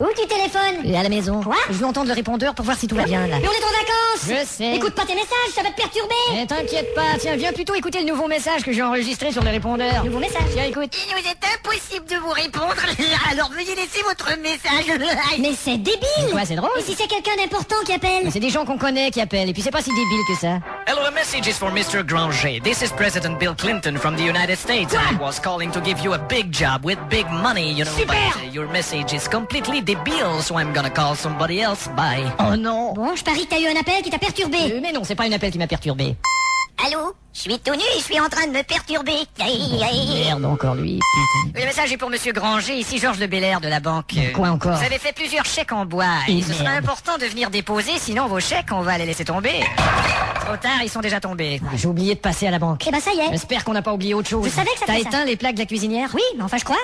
Où tu téléphones? Et à la maison. Quoi? Je veux entendre le répondeur pour voir si tout va bien, là. Mais on est en vacances! Je sais. Écoute pas tes messages, ça va te perturber! Mais t'inquiète pas, tiens, viens plutôt écouter le nouveau message que j'ai enregistré sur le répondeur. Nouveau message. Tiens, écoute. Il nous est impossible de vous répondre, alors veuillez laisser votre message. Mais c'est débile! Quoi, c'est drôle? Et si c'est quelqu'un d'important qui appelle? Mais c'est des gens qu'on connaît qui appellent, et puis c'est pas si débile que ça. Hello, the message is for Mr. Granger. This is President Bill Clinton from the United States. I was calling to give you a big job with big money, you know. Super! But your message is completely debile, so I'm gonna call somebody else. Bye. Oh non. Bon, je parie que t'as eu un appel qui t'a perturbé. Mais non, c'est pas un appel qui m'a perturbé. Allô? Je suis tout nu et je suis en train de me perturber. Merde, encore lui, putain. Le message est pour Monsieur Granger, ici Georges Le Belair de la banque. Quoi encore? Vous avez fait plusieurs chèques en bois et ce sera important de venir déposer, sinon vos chèques, on va les laisser tomber. Trop tard, ils sont déjà tombés. J'ai oublié de passer à la banque. Eh ben ça y est. J'espère qu'on n'a pas oublié autre chose. Je savais que ça T'as ferait ça. éteint les plaques de la cuisinière? Oui, mais enfin je crois.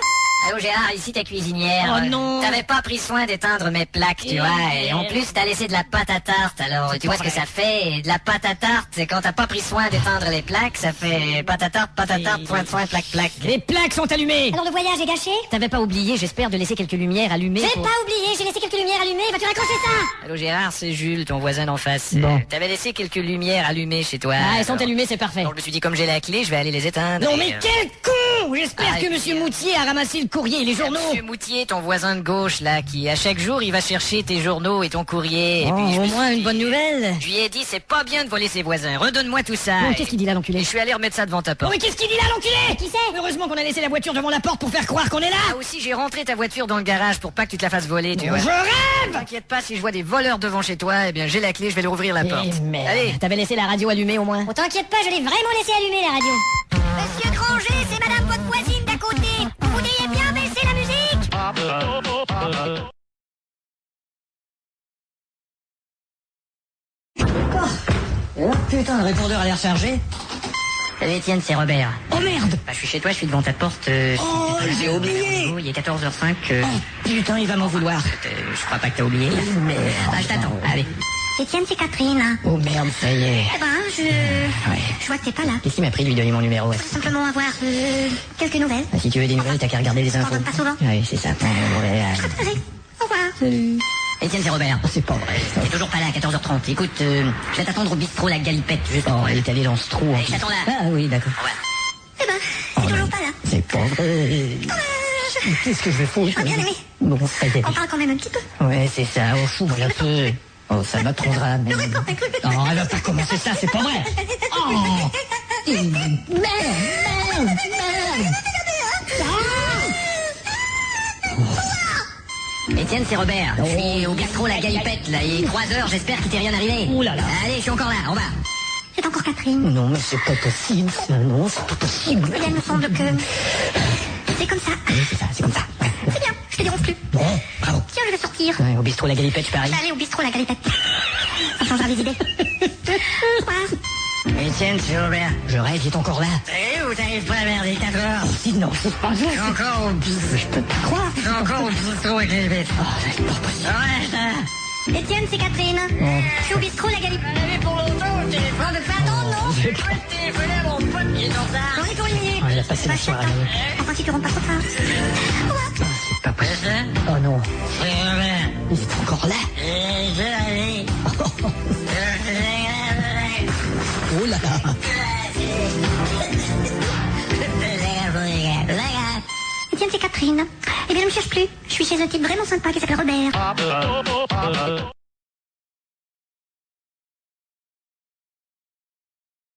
Allô Gérard, ici ta cuisinière. Oh non. T'avais pas pris soin d'éteindre mes plaques, tu vois. Et en plus, t'as laissé de la pâte à tarte. Alors, tu vois ce que ça fait? Et de la pâte à tarte, c'est quand t'as pas pris soin d'éteindre les plaques, ça fait pâte à tarte, point, plaque, plaque. Les plaques sont allumées. Alors le voyage est gâché? T'avais pas oublié, j'espère, de laisser quelques lumières allumées. J'ai pour- pas oublié, j'ai laissé quelques lumières allumées, vas-tu raccrocher ça? Allô Gérard, c'est Jules, ton voisin d'en face. Bon. T'avais laissé quelques lumières allumées chez toi. Ah, elles sont alors. allumées, c'est parfait. Donc je me suis dit, comme j'ai la clé, je vais aller les éteindre. Non et, mais quel con! J'espère Ah, que et Monsieur puis, Moutier a ramassé le courrier et les journaux. Monsieur Moutier, ton voisin de gauche, là, qui à chaque jour, il va chercher tes journaux et ton courrier. Et Oh, puis, je au me moins suis une dit- bonne nouvelle. Je lui ai dit, c'est pas bien de voler ses voisins. Redonne-moi tout ça. Bon, Et- qu'est-ce qu'il dit là, Et l'enculé? je suis allé remettre ça devant ta Oh porte. mais qu'est-ce qu'il dit là, l'enculé? Qui c'est? Heureusement qu'on a laissé la voiture devant la porte pour faire croire qu'on est là. Ah aussi, j'ai rentré ta voiture dans le garage pour pas que tu te la fasses voler, tu vois. Je rêve! T'inquiète pas, si je vois des voleurs devant chez toi, eh bien j'ai la clé, je vais leur ouvrir la porte. Eh merde. Allez. T'avais laissé la radio allumée au moins? Oh t'inquiète pas, je l'ai vraiment laissé allumer la radio. Monsieur Granger, c'est madame votre voisine d'à côté. Vous voudriez bien baisser la musique? Oh putain, le répondeur a l'air chargé. Salut Étienne, c'est Robert. Oh merde! Bah, je suis chez toi, je suis devant ta porte. Oh, j'ai oublié! Il est 14h05. Oh putain, il va m'en vouloir. Je crois pas que t'as oublié. Merde. Ah, je t'attends. Allez. Étienne, c'est Catherine. Oh merde, ça y est. Eh ben, je vois que t'es pas là. Qu'est-ce qui m'a pris de lui donner mon numéro? Tout simplement avoir quelques nouvelles. Ah, si tu veux des nouvelles, t'as qu'à regarder les infos. donne pas souvent. Oui, c'est ça. Allez, au revoir. Salut. Étienne, c'est Robert. C'est pas vrai. T'es toujours pas là à 14h30. Écoute, je vais t'attendre au bistrot La Galipette. Juste Oh, elle est allée dans ce trou. Allez, je t'attends là. Ah oui, d'accord. Au revoir. Eh ben, c'est toujours pas là. C'est pas vrai. Qu'est-ce que je vais foutre? J'aurais bien aimé. Bon, ça y est. On parle quand même un petit peu. Ouais, c'est ça. Oh, fou, un peu. Oh, ça m'apprendra la merde. J'aurais pas cru que- Oh, elle va pas commencer ça, c'est pas vrai. Oh. Merde. Étienne, c'est Robert. Je suis au bistrot La Galipette, là. Il est 3h, j'espère qu'il t'est rien arrivé. Ouh là là. Allez, je suis encore là, au revoir. C'est encore Catherine. Non, mais c'est pas possible, ça. Non, c'est pas possible. Eh bien, il me semble que c'est comme ça. Oui, c'est ça, c'est comme ça. Ouais. C'est bien, je te dérange plus. Bon, bravo. Tiens, je vais sortir. Ouais, au bistrot La Galipette, je parie. Je vais aller au bistrot La Galipette. Ça changera les idées. Au revoir. Étienne, c'est Robert. Je rêve, il est encore là. Eh, où t'arrives pas à vers les 4h? Si, non, c'est pas vrai. Je suis encore au bistrot. Je peux pas croire. Je suis encore au bistrot avec les bêtes. Oh, c'est pas possible. Ouais, ça. Étienne, c'est Catherine. Je suis au bistrot La Galipette. Allez, pour longtemps au téléphone. Ne pas attendre, non? Je vais téléphoner à mon pote qui est en retard. J'en ai pour une minute. Oh, il a passé la Bah, soirée. j'attends. Enfin, si tu rentres pas trop tard. Au revoir. Ah, c'est pas possible. C'est ça? Oh non, C'est Robert. il est encore là. Et je l'avais. Oh là là. Étienne, c'est Catherine. Eh bien, ne me cherche plus. Je suis chez un type vraiment sympa qui s'appelle Robert.